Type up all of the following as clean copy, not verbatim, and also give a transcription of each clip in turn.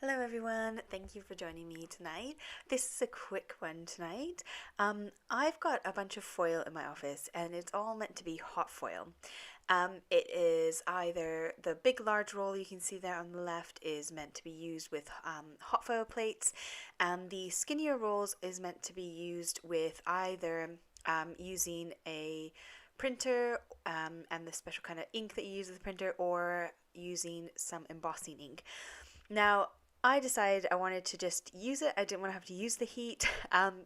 Hello everyone, thank you for joining me tonight. This is a quick one tonight. I've got a bunch of foil in my office and it's all meant to be hot foil. It is either the big large roll you can see there on the left is meant to be used with hot foil plates, and the skinnier rolls is meant to be used with either using a printer and the special kind of ink that you use with the printer, or using some embossing ink. Now, I decided I wanted to just use it. I didn't want to have to use the heat.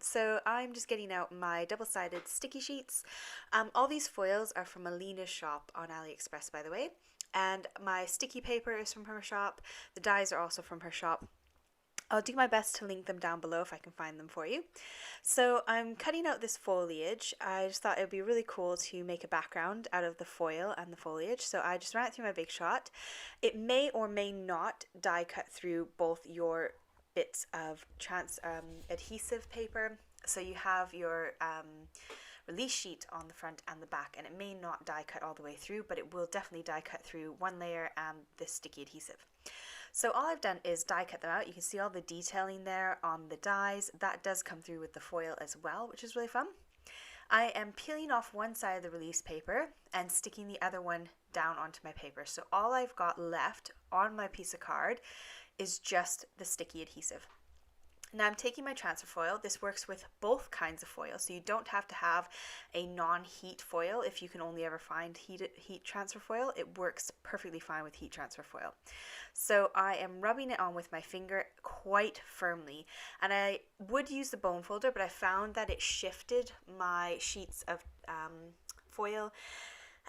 So I'm just getting out my double-sided sticky sheets. All these foils are from Alina's shop on AliExpress, by the way. And my sticky paper is from her shop. The dies are also from her shop. I'll do my best to link them down below if I can find them for you. So I'm cutting out this foliage. I just thought it would be really cool to make a background out of the foil and the foliage. So I just ran it through my Big Shot. It may or may not die cut through both your bits of adhesive paper. So you have your release sheet on the front and the back, and it may not die cut all the way through, but it will definitely die cut through one layer and this sticky adhesive. So all I've done is die cut them out. You can see all the detailing there on the dies. That does come through with the foil as well, which is really fun. I am peeling off one side of the release paper and sticking the other one down onto my paper. So all I've got left on my piece of card is just the sticky adhesive. Now I'm taking my transfer foil. This works with both kinds of foil, so you don't have to have a non-heat foil if you can only ever find heat transfer foil. It works perfectly fine with heat transfer foil. So I am rubbing it on with my finger quite firmly, and I would use the bone folder, but I found that it shifted my sheets of foil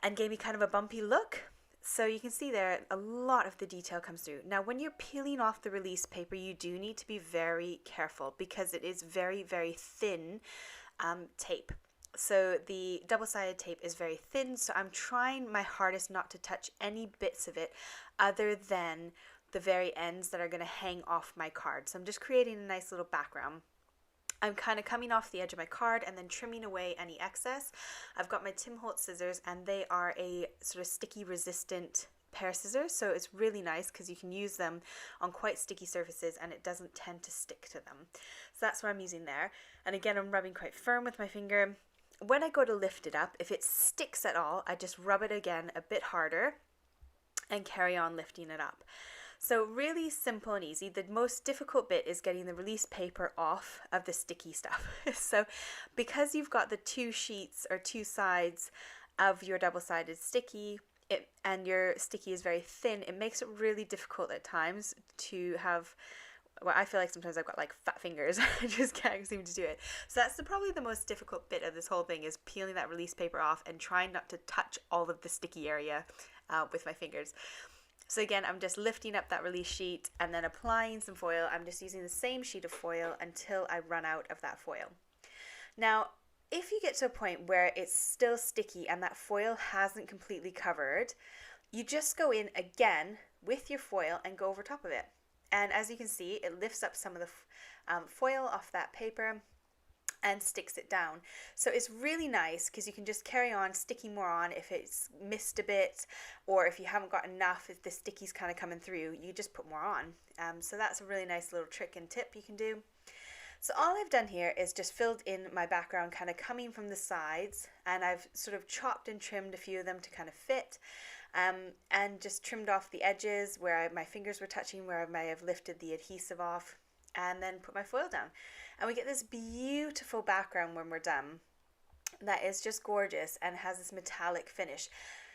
and gave me kind of a bumpy look. So you can see there a lot of the detail comes through. Now when you're peeling off the release paper, you do need to be very careful because it is very, very thin tape. So the double-sided tape is very thin, so I'm trying my hardest not to touch any bits of it other than the very ends that are going to hang off my card. So I'm just creating a nice little background. I'm kind of coming off the edge of my card and then trimming away any excess. I've got my Tim Holtz scissors, and they are a sort of sticky resistant pair of scissors, so it's really nice because you can use them on quite sticky surfaces and it doesn't tend to stick to them. So that's what I'm using there. And again, I'm rubbing quite firm with my finger. When I go to lift it up, if it sticks at all, I just rub it again a bit harder and carry on lifting it up. So really simple and easy. The most difficult bit is getting the release paper off of the sticky stuff. So because you've got the two sheets or two sides of your double-sided sticky, and your sticky is very thin, it makes it really difficult at times to have, well, I feel like sometimes I've got like fat fingers. I just can't seem to do it. So that's probably the most difficult bit of this whole thing, is peeling that release paper off and trying not to touch all of the sticky area with my fingers. So again, I'm just lifting up that release sheet and then applying some foil. I'm just using the same sheet of foil until I run out of that foil. Now, if you get to a point where it's still sticky and that foil hasn't completely covered, you just go in again with your foil and go over top of it. And as you can see, it lifts up some of the foil off that paper and sticks it down. So it's really nice because you can just carry on sticking more on if it's missed a bit, or if you haven't got enough, if the sticky's kind of coming through, you just put more on. So that's a really nice little trick and tip you can do. So all I've done here is just filled in my background kind of coming from the sides, and I've sort of chopped and trimmed a few of them to kind of fit, and just trimmed off the edges where my fingers were touching, where I may have lifted the adhesive off, and then put my foil down. And we get this beautiful background when we're done that is just gorgeous and has this metallic finish.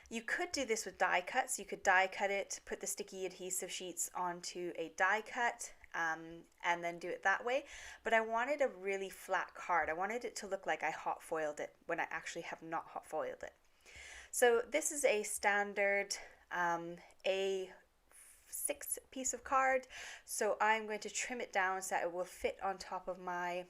You could do this with die cuts. You could die cut it, put the sticky adhesive sheets onto a die cut, and then do it that way. But I wanted a really flat card. I wanted it to look like I hot foiled it when I actually have not hot foiled it. So this is a standard A6 piece of card, so I'm going to trim it down so that it will fit on top of my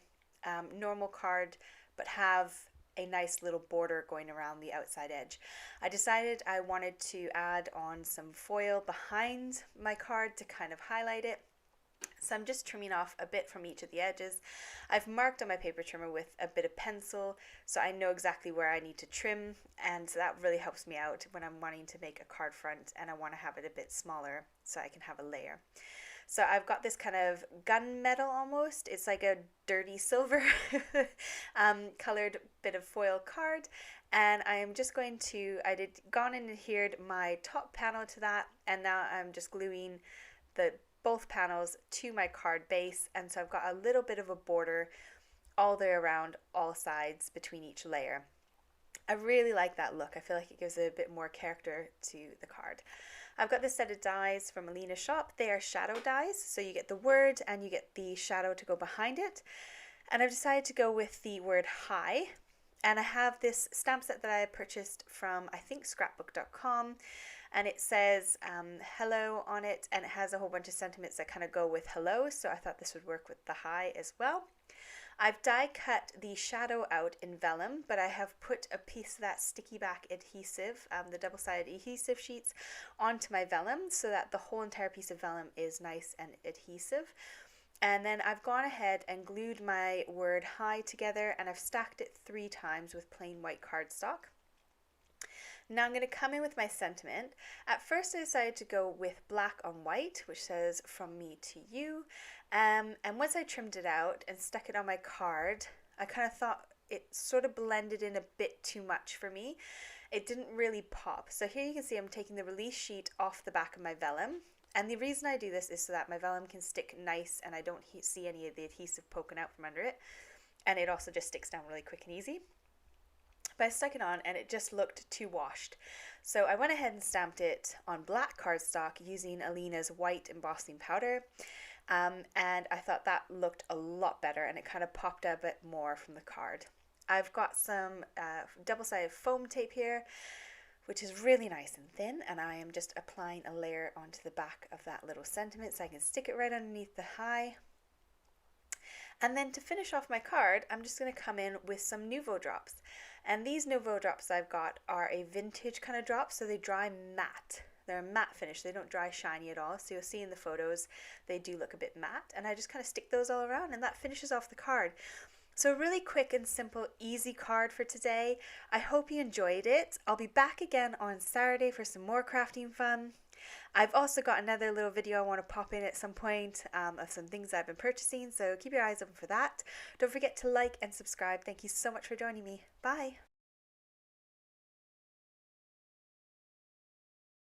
normal card, but have a nice little border going around the outside edge. I decided I wanted to add on some foil behind my card to kind of highlight it. So I'm just trimming off a bit from each of the edges. I've marked on my paper trimmer with a bit of pencil, so I know exactly where I need to trim, and so that really helps me out when I'm wanting to make a card front and I want to have it a bit smaller so I can have a layer. So I've got this kind of gunmetal almost. It's like a dirty silver colored bit of foil card. And I am just going to, I did gone and adhered my top panel to that, and now I'm just gluing the both panels to my card base. And so I've got a little bit of a border all the way around all sides between each layer. I really like that look. I feel like it gives a bit more character to the card. I've got this set of dies from Alina Shop. They are shadow dies, so you get the word and you get the shadow to go behind it. And I've decided to go with the word hi. And I have this stamp set that I purchased from, I think, scrapbook.com. And it says hello on it, and it has a whole bunch of sentiments that kind of go with hello. So I thought this would work with the hi as well. I've die cut the shadow out in vellum, but I have put a piece of that sticky back adhesive, the double-sided adhesive sheets, onto my vellum so that the whole entire piece of vellum is nice and adhesive. And then I've gone ahead and glued my word hi together, and I've stacked it 3 times with plain white cardstock. Now I'm going to come in with my sentiment. At first I decided to go with black on white, which says from me to you. And once I trimmed it out and stuck it on my card, I kind of thought it sort of blended in a bit too much for me. It didn't really pop. So here you can see I'm taking the release sheet off the back of my vellum. And the reason I do this is so that my vellum can stick nice and I don't see any of the adhesive poking out from under it. And it also just sticks down really quick and easy. But I stuck it on and it just looked too washed. So I went ahead and stamped it on black cardstock using Alina's white embossing powder. And I thought that looked a lot better and it kind of popped a bit more from the card. I've got some double-sided foam tape here, which is really nice and thin, and I am just applying a layer onto the back of that little sentiment so I can stick it right underneath the hi. And then to finish off my card, I'm just going to come in with some Nouveau drops. And these Nouveau drops I've got are a vintage kind of drop, so they dry matte. They're a matte finish, they don't dry shiny at all, so you'll see in the photos they do look a bit matte, and I just kind of stick those all around and that finishes off the card. So a really quick and simple, easy card for today. I hope you enjoyed it. I'll be back again on Saturday for some more crafting fun. I've also got another little video I want to pop in at some point of some things I've been purchasing, so keep your eyes open for that. Don't forget to like and subscribe. Thank you so much for joining me. Bye!